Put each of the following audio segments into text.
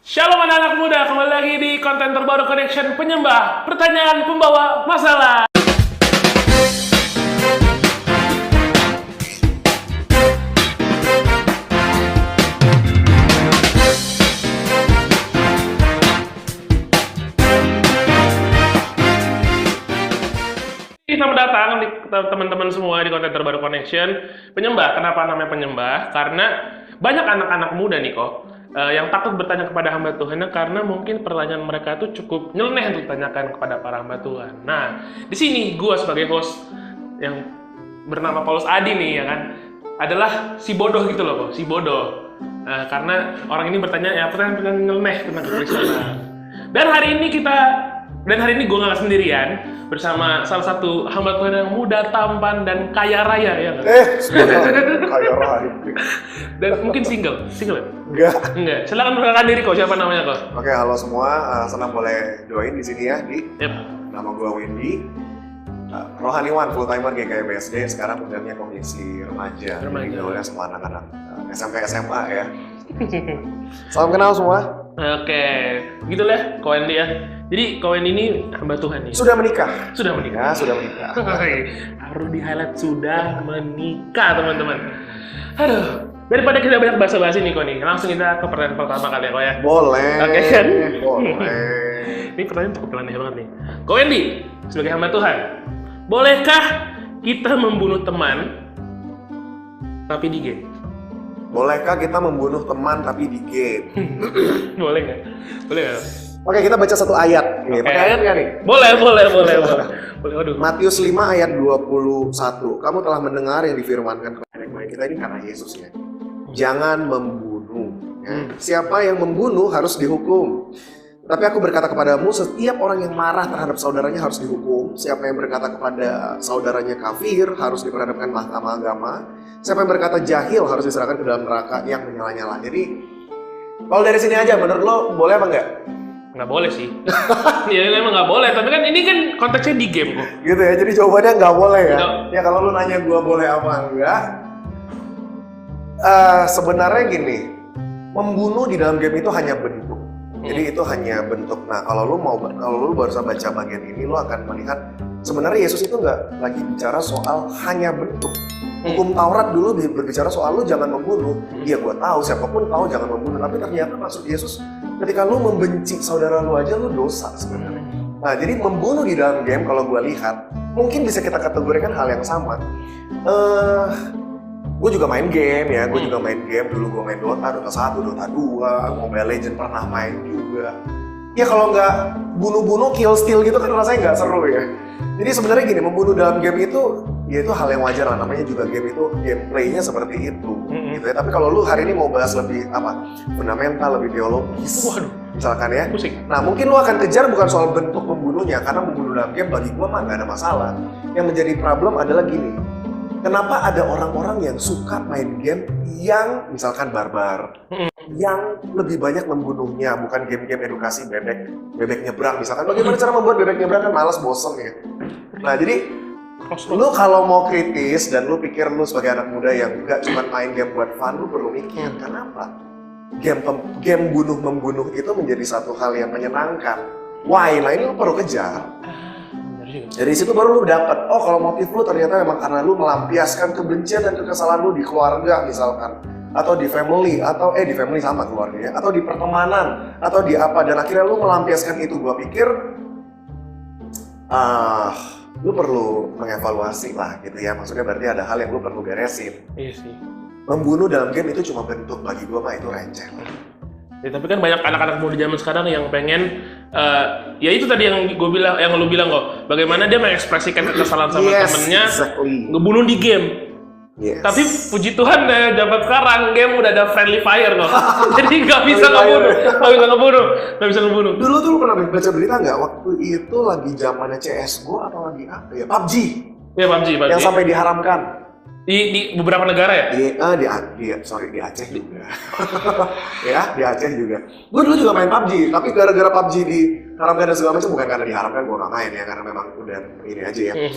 Shalom anak-anak muda, kembali lagi di konten terbaru Connection Penyembah Pertanyaan Pembawa Masalah. Selamat datang di teman-teman semua di konten terbaru Connection Penyembah. Kenapa namanya penyembah? Karena banyak anak-anak muda nih kok yang takut bertanya kepada hamba Tuhan karena mungkin pertanyaan mereka itu cukup nyeleneh untuk ditanyakan kepada para hamba Tuhan. Nah, di sini gue sebagai host yang bernama Paulus Adi nih ya kan, adalah si bodoh gitu loh, si bodoh. Karena orang ini bertanya ya pertanyaan nyeleneh tentang kekristenan. Dan hari ini gue nggak sendirian, bersama salah satu hamba Tuhan yang muda, tampan, dan kaya raya ya kan? Kaya raya. Dan mungkin single ya? Enggak. Silakan perkenalkan diri kok, siapa namanya kok? Oke, halo semua, senang boleh join di sini ya, di. Yep. Nama gue Wendy, rohaniwan full timer GKI BSD, sekarang programnya komisi remaja. Gaulnya sama anak-anak SMP SMA ya. Salam kenal semua. Oke, gitulah Koen dia. Jadi Koen ini hamba Tuhan nih. Sudah menikah. Ya, sudah menikah. Harus di highlight sudah menikah teman-teman. Aduh, daripada kita banyak basa-basi nih kok nih, langsung kita ke pertanyaan pertama kali ya kok ya. Boleh. Oke kan? Boleh. Ini pertanyaan cukup aneh banget nih. Koen sebagai hamba Tuhan, bolehkah kita membunuh teman tapi di game? Bolehkah kita membunuh teman tapi di game? Boleh nggak? Boleh nggak? Oke, kita baca satu ayat. Nih, pakai ayat nggak nih? Boleh. Waduh. Matius 5 ayat 21. Kamu telah mendengar yang difirmankan kepada kita ini karena Yesus ya. Jangan membunuh. Ya. Siapa yang membunuh harus dihukum. Tapi aku berkata kepadamu, setiap orang yang marah terhadap saudaranya harus dihukum. Siapa yang berkata kepada saudaranya kafir harus diperhadapkan mahkamah agama. Siapa yang berkata jahil harus diserahkan ke dalam neraka yang menyala-nyala. Jadi, kalau dari sini aja, menurut lo boleh apa enggak? Nggak boleh sih. Ya emang nggak boleh, tapi kan ini kan konteksnya di game kok. Gitu ya, jadi jawabannya nggak boleh ya. No. Ya kalau lu nanya gua boleh apa enggak, sebenarnya gini, membunuh di dalam game itu hanya bentuk. Jadi itu hanya bentuk. Nah kalau lu baru baca bagian ini, lu akan melihat sebenarnya Yesus itu nggak lagi bicara soal hanya bentuk. Hukum Taurat dulu berbicara soal lu jangan membunuh. Iya gua tahu, siapapun tahu jangan membunuh. Tapi ternyata maksud Yesus ketika lu membenci saudara lu aja lu dosa sebenarnya. Nah jadi membunuh di dalam game kalau gua lihat mungkin bisa kita kategorikan hal yang sama. Gue juga main game ya, dulu gue main Dota 1, Dota 2, Mobile Legends pernah main juga. Ya kalau nggak bunuh-bunuh, kill steal gitu kan rasanya nggak seru ya. Jadi sebenarnya gini, membunuh dalam game itu, ya itu hal yang wajar lah, namanya juga game itu, gameplaynya seperti itu gitu ya. Tapi kalau lu hari ini mau bahas lebih fundamental, lebih teologis, misalkan ya. Pusing. Nah mungkin lu akan kejar bukan soal bentuk membunuhnya, karena membunuh dalam game bagi gua mah nggak ada masalah. Yang menjadi problem adalah gini, kenapa ada orang-orang yang suka main game yang misalkan barbar, yang lebih banyak membunuhnya, bukan game-game edukasi bebek nyebrang misalkan. Bagaimana cara membuat bebek nyebrang kan malas, bosen ya. Nah jadi lu kalau mau kritis dan lu pikir lu sebagai anak muda yang nggak cuma main game buat fun, lu perlu mikir kenapa game bunuh-membunuh itu menjadi satu hal yang menyenangkan. Why? Nah ini lu perlu kejar. Dari situ baru lu dapat, oh kalau motif lu ternyata memang karena lu melampiaskan kebencian dan kekesalan lu di keluarga misalkan, atau di family, atau di family sama keluarganya, atau di pertemanan, atau di apa, dan akhirnya lu melampiaskan itu. Gua pikir lu perlu mengevaluasi lah gitu ya, maksudnya berarti ada hal yang lu perlu beresin. Iya sih. Membunuh dalam game itu cuma bentuk, bagi gua mah itu receh. Ya, tapi kan banyak anak-anak muda zaman sekarang yang pengen ya itu tadi yang gue bilang, yang lu bilang kok, bagaimana dia mengekspresikan kekesalan sama temennya, ngebunuh di game. Yes. Tapi puji Tuhan dapat sekarang game udah ada friendly fire kok. Jadi nggak bisa ngebunuh. Dulu tuh lu pernah baca berita nggak? Waktu itu lagi zamannya CS:GO atau lagi apa ya? PUBG. Ya PUBG. Yang sampai diharamkan. Di beberapa negara ya? Di Aceh juga. Ya, di Aceh juga. Gue dulu juga main PUBG, tapi gara-gara PUBG diharamkan dan segala macam, bukan karena diharamkan gue nggak main ya, karena memang udah ini aja ya.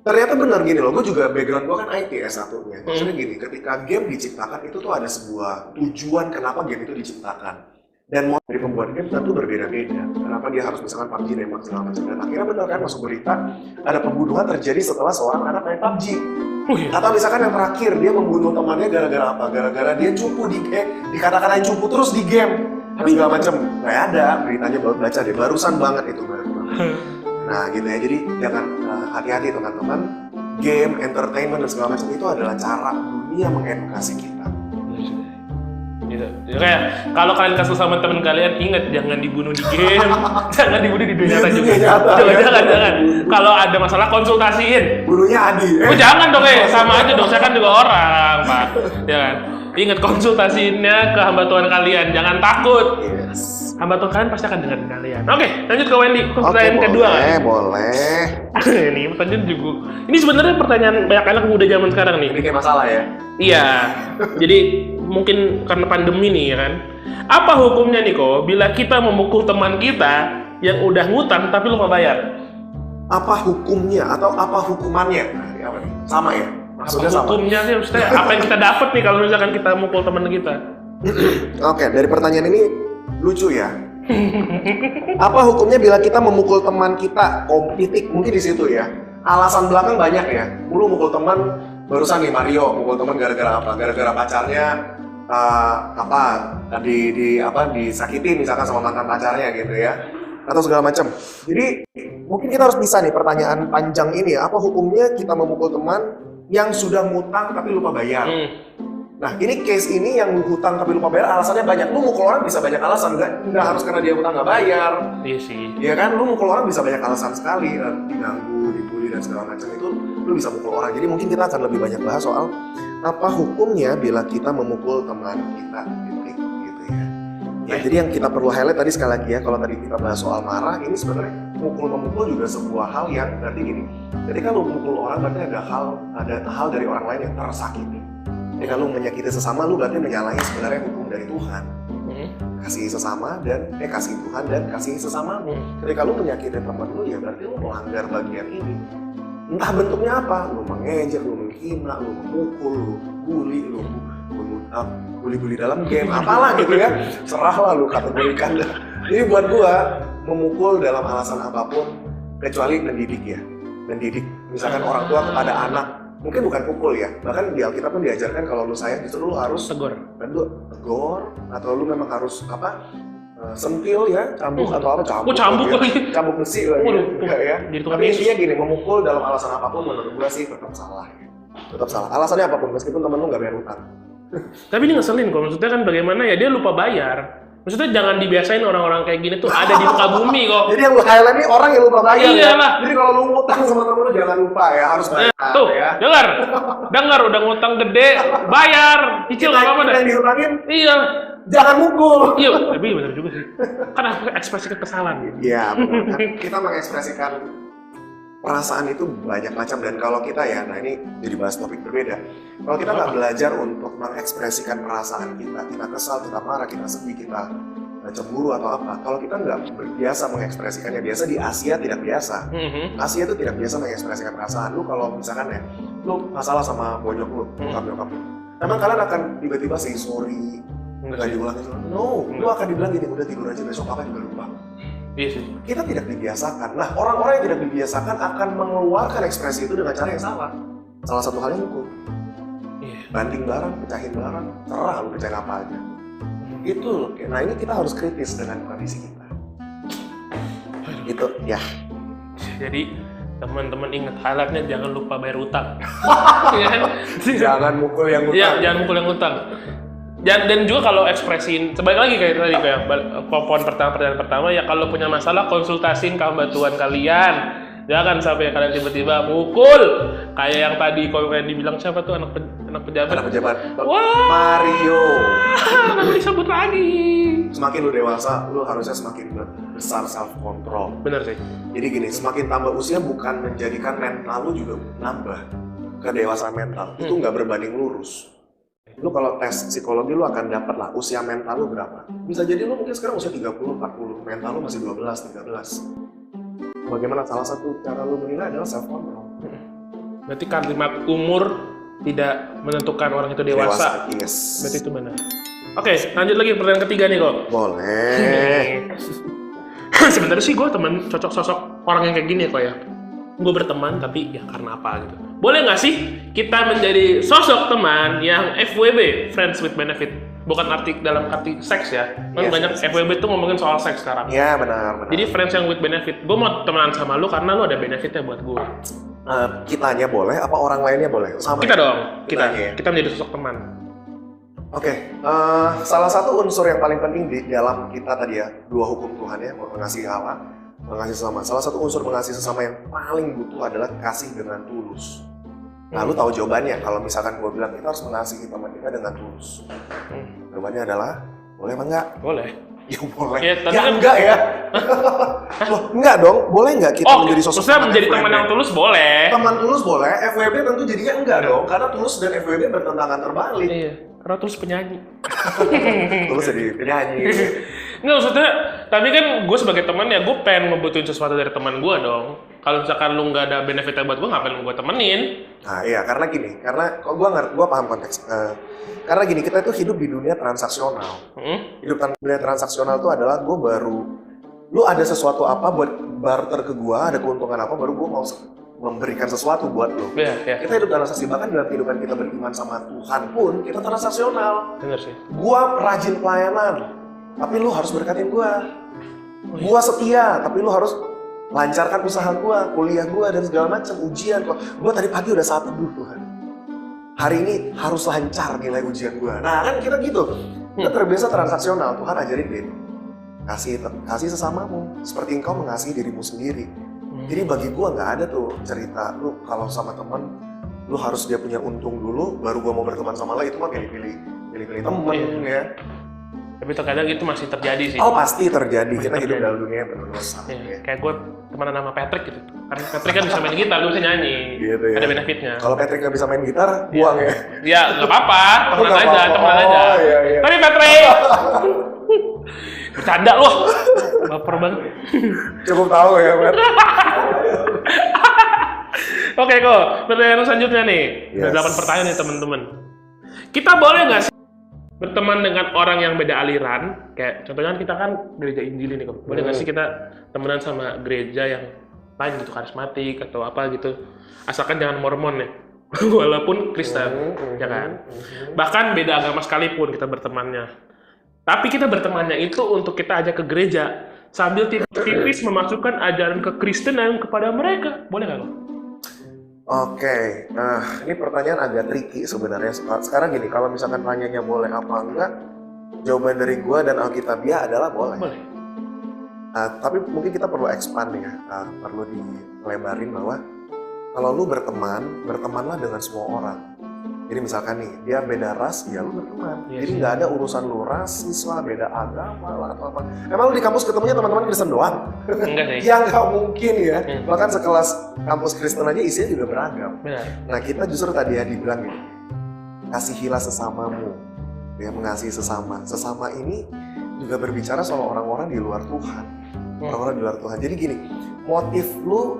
Ternyata benar gini loh, gue juga background gue kan IT S1-nya. Maksudnya gini, ketika game diciptakan itu tuh ada sebuah tujuan kenapa game itu diciptakan. Dan mau dari pembuat game tentu berbeda-beda. Kenapa dia harus misalkan PUBG nembak segala macam. Dan akhirnya benar kan masuk berita ada pembunuhan terjadi setelah seorang anak main PUBG. Atau misalkan yang terakhir dia membunuh temannya gara-gara apa? Gara-gara dia cupu dikata-katain cupu terus di game. Tapi segala macam. Nggak ada beritanya, baru baca deh. Barusan banget itu baru. Nah gitu ya. Jadi jangan hati-hati teman-teman. Game, entertainment dan segala macam itu adalah cara dunia mengedukasi kita. Gitu. Ya, kayak kalau kalian kesel sama teman kalian, ingat jangan dibunuh di game, jangan dibunuh di dunia nyata juga. Jangan. Kalau ada masalah konsultasiin. Bunuhnya Adi. Oh jangan dong sama aja dong, saya kan juga orang, Pak. Jangan. Ingat konsultasiinnya ke hamba Tuhan kalian, jangan takut. Yes. Hamba Tuhan kalian pasti akan dengerin kalian. Oke, lanjut ke Wendy. Pertanyaan kedua. Boleh. Ini pertanyaan juga. Ini sebenarnya pertanyaan banyak anak muda zaman sekarang nih. Ini kayak masalah ya. Iya. Jadi mungkin karena pandemi nih ya kan. Apa hukumnya nih kok bila kita memukul teman kita yang udah ngutang tapi lupa bayar? Apa hukumnya atau apa hukumannya? Nah, ini apa nih? Sama ya? Maksudnya sama. Hukumnya sih maksudnya apa yang kita dapat nih kalau misalkan kita mukul teman kita? Oke, dari pertanyaan ini lucu ya. Apa hukumnya bila kita memukul teman kita? Titik mungkin di situ ya. Alasan belakang banyak ya. Lu mukul teman, barusan nih Mario mukul teman gara-gara apa? Gara-gara pacarnya disakitin misalkan sama mantan pacarnya gitu ya. Atau segala macam. Jadi mungkin kita harus bisa nih pertanyaan panjang ini ya. Apa hukumnya kita memukul teman yang sudah ngutang tapi lupa bayar? Nah, ini case ini yang hutang tapi lupa bayar, alasannya banyak. Lu mukul orang bisa banyak alasan, nggak harus karena dia hutang nggak bayar. Iya sih. Iya kan, lu mukul orang bisa banyak alasan sekali, diganggu, dibully dan segala macam itu, lu bisa mukul orang. Jadi mungkin kita akan lebih banyak bahas soal apa hukumnya bila kita memukul teman kita, gitu ya. Ya, jadi yang kita perlu highlight tadi sekali lagi ya, kalau tadi kita bahas soal marah, ini sebenarnya memukul juga sebuah hal yang berarti gini. Jadi kalau memukul orang berarti ada hal dari orang lain yang tersakiti. Jadi kalau menyakiti sesama, lu berarti menyalahi sebenarnya hukum dari Tuhan. Kasih sesama dan kasih Tuhan dan kasih sesama. Ketika lu menyakiti teman lu, ya berarti lu melanggar bagian ini. Entah bentuknya apa, lu mengejek, lu menghina, lu memukul, lu bully, lu bully dalam game, apalah gitu ya. Serahlah lu kategorikan. Jadi buat gua, memukul dalam alasan apapun, kecuali mendidik ya. Mendidik, misalkan orang tua kepada anak, mungkin bukan pukul ya, bahkan di Alkitab pun diajarkan kalau lu sayang justru lu harus tegur, atau lu memang harus sentil ya, cambuk atau apa, cambuk besi lagi ya. Tapi intinya gini, memukul dalam alasan apapun menurut gua sih tetap salah. Tetap salah, alasannya apapun, meskipun temen lu nggak bayar utang. Tapi ini ngeselin kok, maksudnya kan bagaimana ya, dia lupa bayar. Maksudnya jangan dibiasain orang-orang kayak gini tuh ada di muka bumi kok. Jadi yang lu highlight nih orang yang lupa bayar. Iya lah. Jadi kalau lu ngutang sama temen lu jangan lupa ya, harus bayar. Tuh, ya. dengar udah ngutang gede, bayar, cicil nggak apa-apa dah. Yang dihutangin, iya. Jangan mukul. Iya, tapi benar juga sih. Kan ekspresi kekesalan. Iya, benar. Kita mengekspresikan perasaan itu banyak macam, dan kalau kita ya, nah ini jadi bahas topik berbeda. Kalau kita nggak belajar untuk mengekspresikan perasaan kita kesal, kita marah, kita sedih, kita cemburu atau apa, kalau kita nggak berbiasa mengekspresikannya, biasa di Asia tidak biasa. Asia itu tidak biasa mengekspresikan perasaan. Lu kalau misalkan ya, lu masalah sama bonyok lu, nyokap lu, emang kalian akan tiba-tiba say sorry, nggak diulangin? No, lu akan dibilang gini, udah tidur aja, besok apa juga lupa. Iya sih. Kita tidak dibiasakan. Nah, orang-orang yang tidak dibiasakan akan mengeluarkan ekspresi itu dengan cara yang salah. Salah satu halnya mukul. Banting barang, pecahin barang, terah lu pecahin apa aja. Itu loh. Nah, ini kita harus kritis dengan kondisi kita. Itu ya. Jadi teman-teman ingat highlightnya jangan lupa bayar utang. Jangan mukul yang utang. Iya, jangan mukul yang utang. Dan juga kalau ekspresiin, sebalik lagi kayak tadi kayak pertanyaan pertama ya, kalau punya masalah konsultasiin ke hamba Tuhan kalian. Jangan sampai kalian tiba-tiba mukul kayak yang tadi kalau kalian dibilang siapa tuh anak pejabat. Anak pejabat. Wah, Mario. Nanti disebut lagi. Semakin lu dewasa, lu harusnya semakin besar self control. Bener sih. Jadi gini, semakin tambah usia bukan menjadikan mental lu juga nambah. Kedewasaan mental itu nggak berbanding lurus. Lu kalau tes psikologi lu akan dapat lah usia mental lu berapa. Bisa jadi lu mungkin sekarang usia 30, 40, mental lu masih 12, 13. Bagaimana salah satu cara lu menilai adalah self control. Berarti kalimat umur tidak menentukan orang itu dewasa. Yes. Berarti itu benar. Oke, lanjut lagi pertanyaan ketiga nih kok. Boleh. Sebenarnya sih gue temen cocok sosok orang yang kayak gini kok ya. Gue berteman tapi ya karena apa gitu. Boleh nggak sih kita menjadi sosok teman yang FWB, friends with benefit? Bukan dalam arti seks ya. Kan Yes, banyak yes, yes. FWB tuh ngomongin soal seks sekarang. Iya benar. Jadi friends yang with benefit. Gue mau temenan sama lu karena lu ada benefitnya buat gue. Kitanya boleh, apa orang lainnya boleh? Sama. Kita ya? dong. Kitanya ya? Kita menjadi sosok teman. Oke, salah satu unsur yang paling penting di dalam kita tadi ya, dua hukum Tuhan ya, mengasihi Allah, mengasihi sesama. Salah satu unsur mengasihi sesama yang paling butuh adalah kasih dengan tulus. Nah, lu tahu jawabannya kalau misalkan gue bilang kita harus mengasihi teman kita dengan tulus. Jawabannya adalah, boleh apa enggak? Boleh. Ya boleh. Ya, Ya enggak ya. Loh, enggak dong, boleh enggak kita menjadi sosok maksudnya menjadi teman yang tulus boleh. Teman tulus boleh, FWB tentu jadinya enggak dong, karena tulus dan FWB bertentangan terbalik. Iya, karena tulus penyanyi. Tulus jadi penyanyi. Nggak, maksudnya, tapi kan gue sebagai teman ya, gue pengen ngebutuhin sesuatu dari teman gue dong. Kalau misalkan lu nggak ada benefitnya buat gue, ngapain gue temenin? Nah iya, karena gini, karena kok gue paham konteks. Karena gini, kita itu hidup di dunia transaksional. Hidup di dunia transaksional itu adalah gue lu ada sesuatu apa buat barter ke gue, ada keuntungan apa, baru gue mau memberikan sesuatu buat lu. Iya. Kita hidup transaksi, bahkan dalam kehidupan kita beriman sama Tuhan pun, kita transaksional. Bener sih. Gue rajin pelayanan, tapi lu harus berkatin gue. Gue setia, tapi lu harus lancarkan usaha gue, kuliah gue, dan segala macam ujian. Gue tadi pagi udah saat teduh Tuhan. Hari ini harus lancar nilai ujian gue. Nah kan kita gitu, kita terbiasa transaksional. Tuhan ajarin deh, kasih sesamamu seperti engkau mengasihi dirimu sendiri. Jadi bagi gue nggak ada tuh cerita lu kalau sama temen lu harus dia punya untung dulu, baru gue mau berteman sama lo. Itu mah pilih-pilih temen ya. Tapi terkadang itu masih terjadi sih. Oh pasti terjadi, kita hidup dalam dunia yang penuh dosa. Iya. Kayak gue temenan sama Patrick gitu. Karena Patrick kan bisa main gitar, gue bisa nyanyi. Gitu ya. Ada benefitnya. Kalau Patrick nggak bisa main gitar, buang ya. Ya nggak apa-apa, temenan Nggak aja, apa-apa. temenan aja. Oh, iya. Tapi Patrick, bercanda loh, baper banget. Cukup tahu ya, Pat. Oke kok, pertanyaan selanjutnya nih. Yes. Ada 8 pertanyaan nih teman-teman. Kita boleh nggak sih berteman dengan orang yang beda aliran? Kayak contohnya kita kan gereja Injil ini kok. Boleh nggak sih kita temenan sama gereja yang lain gitu, karismatik atau apa gitu? Asalkan jangan Mormon ya. Walaupun Kristen, ya kan? Bahkan beda agama sekalipun kita bertemannya. Tapi kita bertemannya itu untuk kita ajak ke gereja sambil tipis-tipis memasukkan ajaran kekristenan kepada mereka. Boleh nggak lo? Oke, nah ini pertanyaan agak tricky sebenarnya. Sekarang gini, kalau misalkan tanyanya boleh apa enggak, jawaban dari gua dan Alkitabiah adalah boleh. Boleh. Tapi mungkin kita perlu expand ya, perlu dilebarin bahwa kalau lu bertemanlah dengan semua orang. Jadi misalkan nih, dia beda ras, ya lu berteman. Yes. Jadi nggak ada urusan lu rasis lah, beda agama lah atau apa. Emang lu di kampus ketemunya teman-teman Kristen doang? Enggak sih. Ya nggak mungkin ya. Bahkan sekelas kampus Kristen aja isinya juga beragam. Benar. Nah kita justru tadi ya dibilang gini, kasihilah sesamamu, ya mengasihi sesama. Sesama ini juga berbicara soal orang-orang di luar Tuhan. Orang-orang di luar Tuhan. Jadi gini, motif lu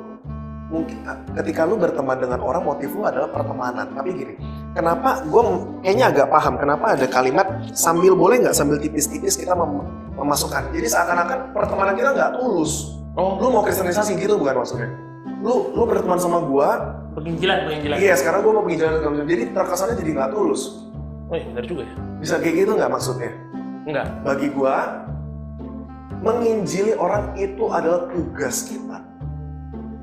mungkin ketika lu berteman dengan orang, motif lu adalah pertemanan. Tapi gini, kenapa gue kayaknya agak paham kenapa ada kalimat sambil boleh nggak sambil tipis-tipis kita memasukkan. Jadi seakan-akan pertemanan kita nggak tulus. Lu mau kristenisasi gitu bukan maksudnya? Lu berteman sama gue, Penginjilan. iya sekarang gue mau penginjilan kamu. Jadi terkesannya jadi nggak tulus. Oh iya, benar juga ya. Bisa kayak gitu nggak maksudnya? Enggak. Bagi gue, menginjili orang itu adalah tugas kita.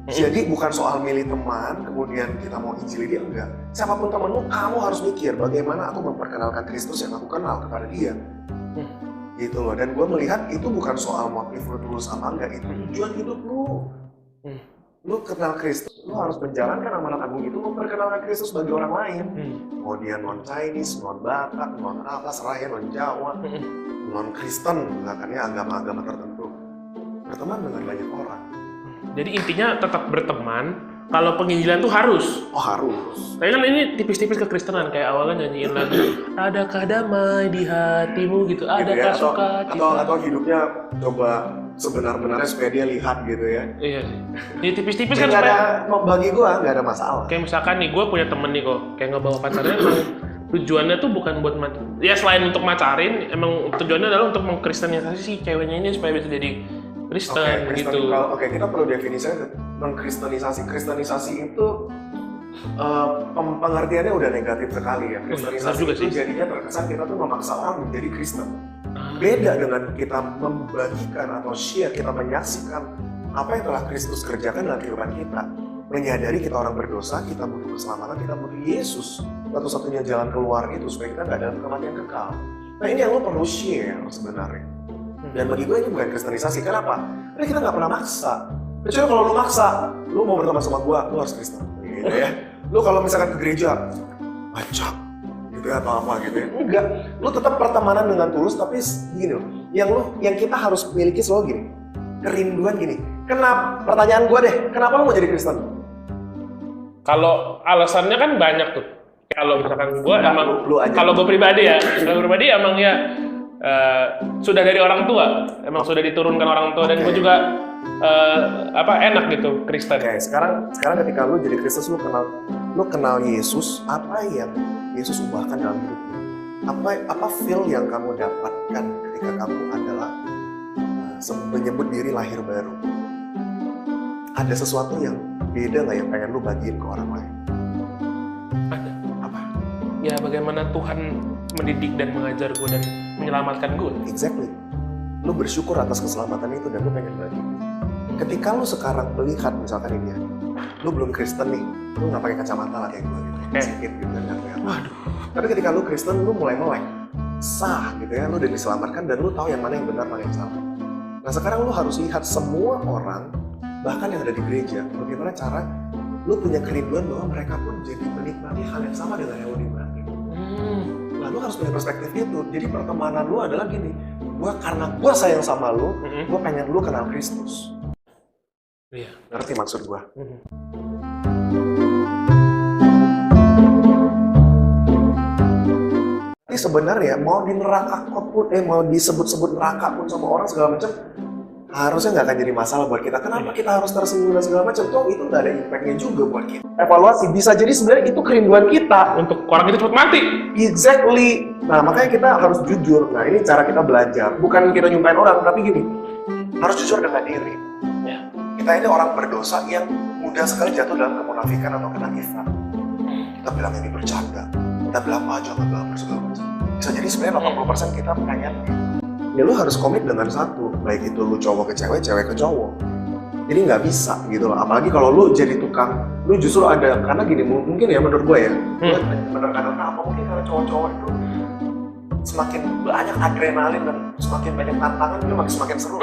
Jadi bukan soal milih teman, kemudian kita mau injili dia, enggak. Siapapun temanmu, kamu harus mikir bagaimana aku memperkenalkan Kristus yang aku kenal kepada dia. Gitu loh. Dan gue melihat itu bukan soal motif lu tulus apa enggak, itu tujuan hidup lu. Lu kenal Kristus, lu harus menjalankan amanat agung itu, memperkenalkan Kristus bagi orang lain. Mau dia non-Chinese, non-Batak, non-apa, seraya, non-Jawa, non-Kristen, bahkan ya agama-agama tertentu. Berteman dengan banyak orang. Jadi intinya tetap berteman. Kalau penginjilan tuh harus. Oh harus. Tapi kan ini tipis-tipis kekristenan, kayak awalnya nyanyiin lagu adakah damai di hatimu gitu, adakah sukacita. Atau hidupnya coba sebenar-benarnya supaya dia lihat gitu ya. Iya sih. Ini tipis-tipis kan Nggak supaya ada, bagi gua nggak ada masalah. kayak misalkan nih gue punya temen nih kok, kayak ngebawa pacarnya tujuannya tuh bukan buat ya selain untuk macarin, emang tujuannya adalah untuk mengkristenisasi si ceweknya ini supaya bisa jadi Kristen gitu. Oke, kita perlu definisinya mengkristenisasi. Kristenisasi itu pengertiannya udah negatif sekali ya. Kristenisasi itu jadinya terkesan kita tuh memaksa orang menjadi Kristen. Beda dengan kita membagikan atau share, kita menyaksikan apa yang telah Kristus kerjakan dalam kehidupan kita. Menyadari kita orang berdosa, kita butuh keselamatan, kita butuh Yesus. Satu-satunya jalan keluar itu supaya kita nggak dalam kematian kekal. Nah ini yang lo perlu share sebenarnya. Dan bagi gue ini bukan kristenisasi. Kenapa? Karena kita nggak pernah maksa. Kecuali kalau lo maksa, lo mau berteman sama gue, lo harus Kristen. Gitu ya. Lo kalau misalkan ke gereja, acak, gitu ya, atau apa gitu ya. Enggak. Lo tetap pertemanan dengan tulus, tapi gini loh. Yang kita harus miliki selalu gini. Kerinduan gini. Kenapa? Pertanyaan gue deh, kenapa lo mau jadi Kristen? Kalau alasannya kan banyak tuh. Kalau misalkan gue emang, kalau gue pribadi emang ya sudah dari orang tua, emang sudah diturunkan orang tua, dan gue juga enak gitu Kristen. Oke, sekarang ketika lu jadi Kristen, lu kenal Yesus, apa yang Yesus ubahkan dalam hidupmu? Apa feel yang kamu dapatkan ketika kamu adalah menyebut diri lahir baru? Ada sesuatu yang beda nggak yang pengen lu bagiin ke orang lain? Ada. Apa? Ya bagaimana Tuhan mendidik dan mengajar gue dan menyelamatkan gue. Exactly. Lu bersyukur atas keselamatan itu dan lu pengen bagi. Ketika lu sekarang melihat misalkan ini ya, lu belum Kristen nih, lu nggak pakai kacamata lah kayak gue gitu, sedikit gitu kan ya. Waduh. Tapi ketika lu Kristen, lu mulai melek, sah gitu ya, lu udah diselamatkan dan lu tahu yang mana yang benar, mana yang salah. Nah sekarang lu harus lihat semua orang, bahkan yang ada di gereja, bagaimana cara lu punya kerinduan bahwa mereka pun jadi menikmati hal yang sama dengan yang lu nikmati. Nah, lu harus punya perspektif itu. Jadi pertemanan lu adalah gini, karena gua sayang sama lu, gua pengen lu kenal Kristus. Iya. Ngerti maksud gua? Tapi sebenarnya mau di neraka pun, mau disebut-sebut neraka pun sama orang segala macam, harusnya nggak akan jadi masalah buat kita. Kenapa kita harus tersinggung dan segala macam? Toh itu nggak ada impact-nya juga buat kita. Evaluasi bisa jadi sebenarnya itu kerinduan kita untuk orang itu cepat mati. Exactly. Nah makanya kita harus jujur. Nah ini cara kita belajar. Bukan kita nyumpain orang, tapi gini, harus jujur dengan diri. Ya. Kita ini orang berdosa yang mudah sekali jatuh dalam kemunafikan atau kenakifan. Kita bilang ini bercanda. Kita bilang aja, kita bilang segala macam. Bisa jadi sebenarnya 80% kita pengen. Ya lu harus komit dengan satu, baik itu lu cowok ke cewek, cewek ke cowok. Jadi nggak bisa gitu loh, apalagi kalau lu jadi tukang, lu justru ada, karena gini, mungkin ya menurut gue ya, bener karena apa, mungkin karena cowok-cowok itu semakin banyak adrenalin dan semakin banyak tantangan, itu makin semakin seru.